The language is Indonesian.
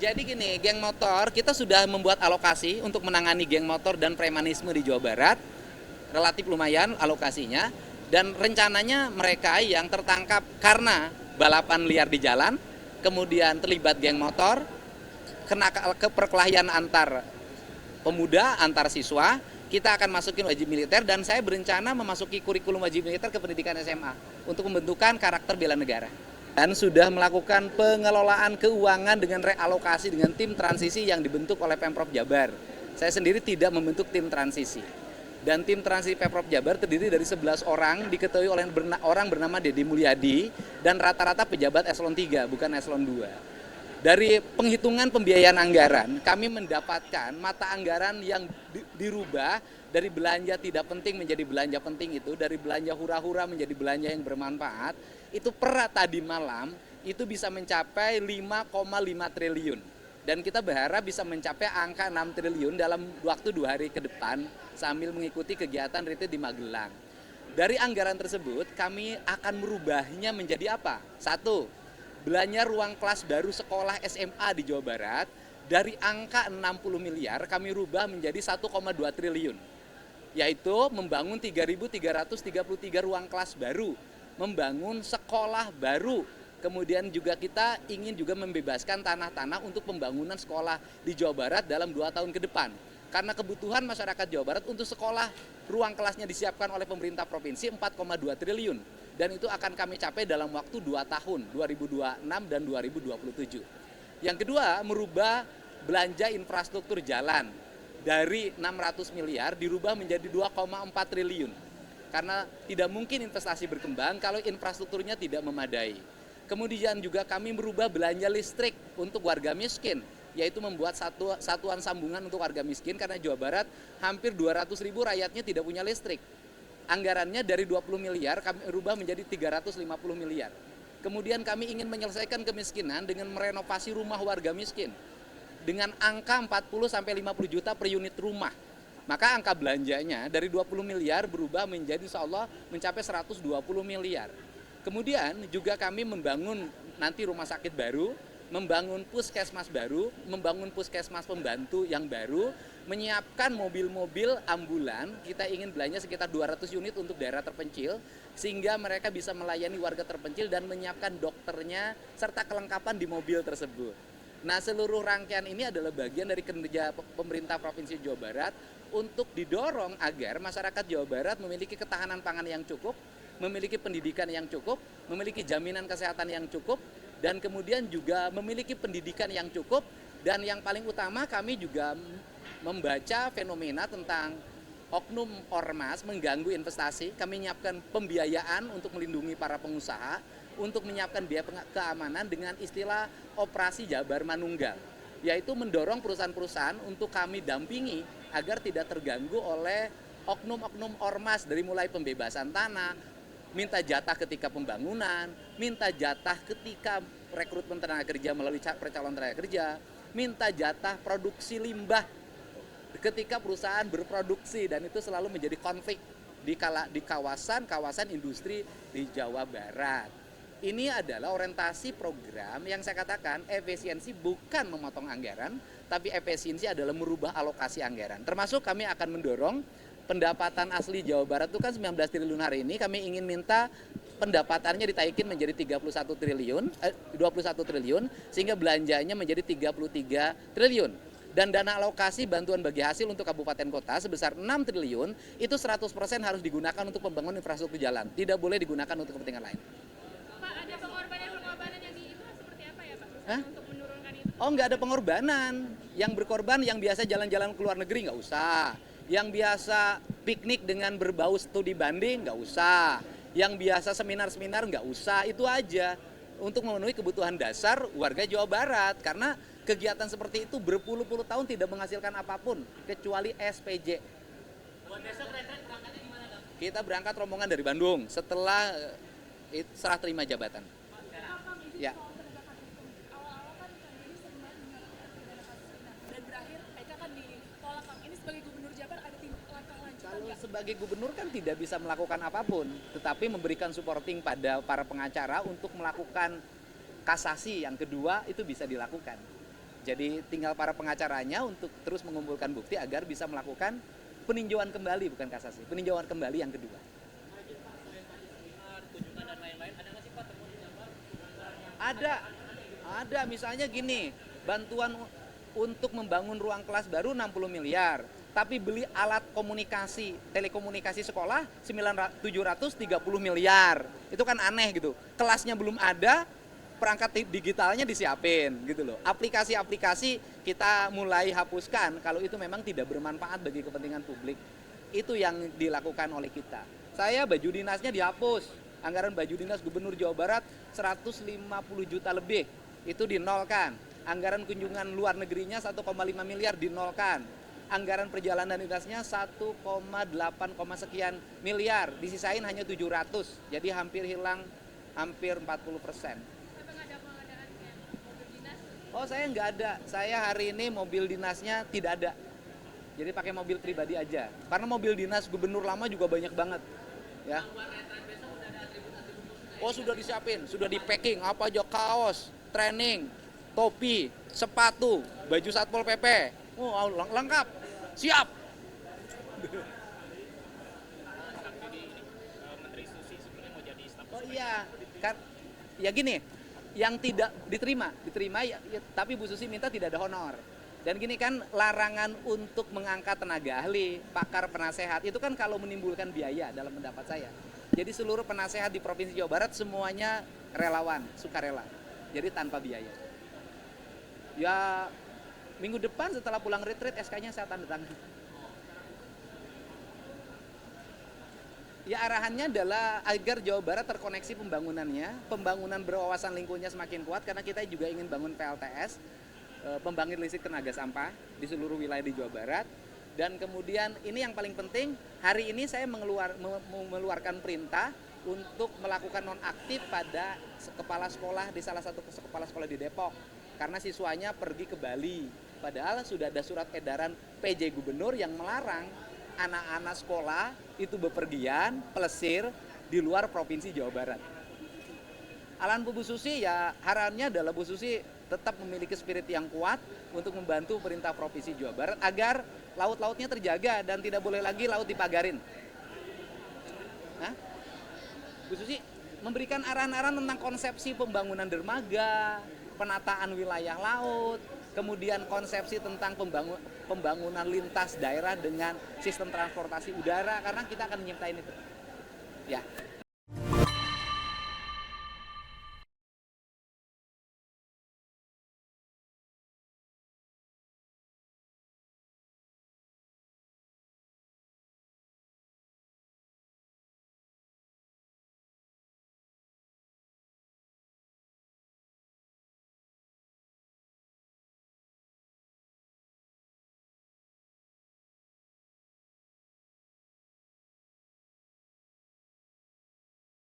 Jadi gini, geng motor kita sudah membuat alokasi untuk menangani geng motor dan premanisme di Jawa Barat. Relatif lumayan alokasinya. Dan rencananya mereka yang tertangkap karena balapan liar di jalan, kemudian terlibat geng motor, kena perkelahian antar pemuda, antar siswa, kita akan masukin wajib militer dan saya berencana memasuki kurikulum wajib militer ke pendidikan SMA untuk membentukan karakter bela negara. Dan sudah melakukan pengelolaan keuangan dengan realokasi dengan tim transisi yang dibentuk oleh Pemprov Jabar. Saya sendiri tidak membentuk tim transisi. Dan tim transisi Pemprov Jabar terdiri dari 11 orang, diketuai oleh orang bernama Deddy Mulyadi, dan rata-rata pejabat eselon 3, bukan eselon 2. Dari penghitungan pembiayaan anggaran, kami mendapatkan mata anggaran yang dirubah dari belanja tidak penting menjadi belanja penting itu, dari belanja hura-hura menjadi belanja yang bermanfaat, itu per tadi malam itu bisa mencapai 5,5 triliun. Dan kita berharap bisa mencapai angka 6 triliun dalam waktu 2 hari ke depan sambil mengikuti kegiatan retreat di Magelang. Dari anggaran tersebut kami akan merubahnya menjadi apa? 1. Belanja ruang kelas baru sekolah SMA di Jawa Barat dari angka 60 miliar kami rubah menjadi 1,2 triliun. Yaitu membangun 3.333 ruang kelas baru, membangun sekolah baru. Kemudian juga kita ingin juga membebaskan tanah-tanah untuk pembangunan sekolah di Jawa Barat dalam 2 tahun ke depan. Karena kebutuhan masyarakat Jawa Barat untuk sekolah, ruang kelasnya disiapkan oleh pemerintah provinsi 4,2 triliun. Dan itu akan kami capai dalam waktu 2 tahun, 2026 dan 2027. Yang kedua, merubah belanja infrastruktur jalan dari 600 miliar dirubah menjadi 2,4 triliun. Karena tidak mungkin investasi berkembang kalau infrastrukturnya tidak memadai. Kemudian juga kami merubah belanja listrik untuk warga miskin, yaitu membuat satuan sambungan untuk warga miskin karena Jawa Barat hampir 200.000 rakyatnya tidak punya listrik. Anggarannya dari 20 miliar kami rubah menjadi 350 miliar. Kemudian kami ingin menyelesaikan kemiskinan dengan merenovasi rumah warga miskin dengan angka 40 sampai 50 juta per unit rumah. Maka angka belanjanya dari 20 miliar berubah menjadi insyaallah mencapai 120 miliar. Kemudian juga kami membangun nanti rumah sakit baru, membangun puskesmas baru, membangun puskesmas pembantu yang baru, menyiapkan mobil-mobil ambulan. Kita ingin belanja sekitar 200 unit untuk daerah terpencil, sehingga mereka bisa melayani warga terpencil dan menyiapkan dokternya, serta kelengkapan di mobil tersebut. Nah, seluruh rangkaian ini adalah bagian dari kinerja pemerintah Provinsi Jawa Barat untuk didorong agar masyarakat Jawa Barat memiliki ketahanan pangan yang cukup, memiliki pendidikan yang cukup, memiliki jaminan kesehatan yang cukup, dan kemudian juga memiliki pendidikan yang cukup. Dan yang paling utama kami juga membaca fenomena tentang oknum ormas mengganggu investasi. Kami menyiapkan pembiayaan untuk melindungi para pengusaha, untuk menyiapkan biaya keamanan dengan istilah operasi Jabar Manunggal, yaitu mendorong perusahaan-perusahaan untuk kami dampingi agar tidak terganggu oleh oknum-oknum ormas, dari mulai pembebasan tanah, minta jatah ketika pembangunan, minta jatah ketika rekrutmen tenaga kerja melalui percalonan tenaga kerja, minta jatah produksi limbah ketika perusahaan berproduksi, dan itu selalu menjadi konflik di kawasan industri di Jawa Barat. Ini adalah orientasi program yang saya katakan efisiensi bukan memotong anggaran, tapi efisiensi adalah merubah alokasi anggaran. Termasuk kami akan mendorong pendapatan asli Jawa Barat itu kan 19 triliun hari ini, kami ingin minta pendapatannya ditaikin menjadi 21 triliun, sehingga belanjanya menjadi 33 triliun. Dan dana alokasi bantuan bagi hasil untuk kabupaten kota sebesar 6 triliun, itu 100% harus digunakan untuk pembangunan infrastruktur jalan, tidak boleh digunakan untuk kepentingan lain. Pak, ada pengorbanan yang itu seperti apa ya Pak? Hah? Untuk menurunkan itu? Oh, nggak ada pengorbanan. Yang berkorban yang biasa jalan-jalan ke luar negeri nggak usah. Yang biasa piknik dengan berbau studi banding nggak usah. Yang biasa seminar-seminar nggak usah. Itu aja untuk memenuhi kebutuhan dasar warga Jawa Barat. Karena kegiatan seperti itu berpuluh-puluh tahun tidak menghasilkan apapun kecuali SPJ. Buat besok retret berangkatnya gimana dong? Kita berangkat rombongan dari Bandung setelah serah terima jabatan. Ya. Awal-awal kan ini sering banget dengar pidana kasus ini. Dan berakhir Eka kan ditolak. Ini sebagai gubernur Jabar ada langkah lanjutan Kalau nggak? sebagai gubernur kan tidak bisa melakukan apapun, tetapi memberikan supporting pada para pengacara untuk melakukan kasasi yang kedua itu bisa dilakukan. Jadi tinggal para pengacaranya untuk terus mengumpulkan bukti agar bisa melakukan peninjauan kembali, bukan kasasi, peninjauan kembali yang kedua. Kunjungan dan lain-lain, ada nggak sih Pak temuan di Jabar? Ada misalnya gini, bantuan untuk membangun ruang kelas baru 60 miliar, tapi beli alat komunikasi, telekomunikasi sekolah 730 miliar. Itu kan aneh gitu. Kelasnya belum ada, perangkat digitalnya disiapin gitu loh. Aplikasi-aplikasi kita mulai hapuskan kalau itu memang tidak bermanfaat bagi kepentingan publik. Itu yang dilakukan oleh kita. Saya baju dinasnya dihapus. Anggaran baju dinas Gubernur Jawa Barat 150 juta lebih. Itu dinolkan. Anggaran kunjungan luar negerinya 1,5 miliar dinolkan. Anggaran perjalanan dinasnya 1,8 sekian miliar. Disisain hanya 700. Jadi hampir hilang hampir 40%. Oh, saya nggak ada. Saya hari ini mobil dinasnya tidak ada. Jadi pakai mobil pribadi aja. Karena mobil dinas gubernur lama juga banyak banget. Ya. Oh, sudah disiapin, sudah di packing. Apa aja, kaos, training, topi, sepatu, baju Satpol PP. Oh, lengkap. Siap. Menteri Susi sebenarnya mau jadi staf. Oh iya, kan ya gini, yang tidak diterima ya, tapi Bu Susi minta tidak ada honor. Dan gini kan, larangan untuk mengangkat tenaga ahli, pakar, penasehat, itu kan kalau menimbulkan biaya dalam pendapat saya. Jadi seluruh penasehat di Provinsi Jawa Barat semuanya relawan, sukarela. Jadi tanpa biaya. Ya minggu depan setelah pulang retreat SK-nya saya tanda tangan. Ya arahannya adalah agar Jawa Barat terkoneksi pembangunannya, pembangunan berwawasan lingkungannya semakin kuat karena kita juga ingin bangun PLTS, pembangkit listrik tenaga sampah di seluruh wilayah di Jawa Barat. Dan kemudian ini yang paling penting, hari ini saya mengeluarkan perintah untuk melakukan nonaktif pada kepala sekolah di salah satu kepala sekolah di Depok. Karena siswanya pergi ke Bali. Padahal sudah ada surat edaran PJ Gubernur yang melarang anak-anak sekolah itu bepergian, pelesir di luar Provinsi Jawa Barat. Arahan Bu Susi ya, harapannya adalah Bu Susi tetap memiliki spirit yang kuat untuk membantu pemerintah Provinsi Jawa Barat agar laut-lautnya terjaga dan tidak boleh lagi laut dipagarin. Nah, Bu Susi memberikan arahan-arahan tentang konsepsi pembangunan dermaga, penataan wilayah laut, kemudian konsepsi tentang pembangunan lintas daerah dengan sistem transportasi udara, karena kita akan menyiptain itu. Ya.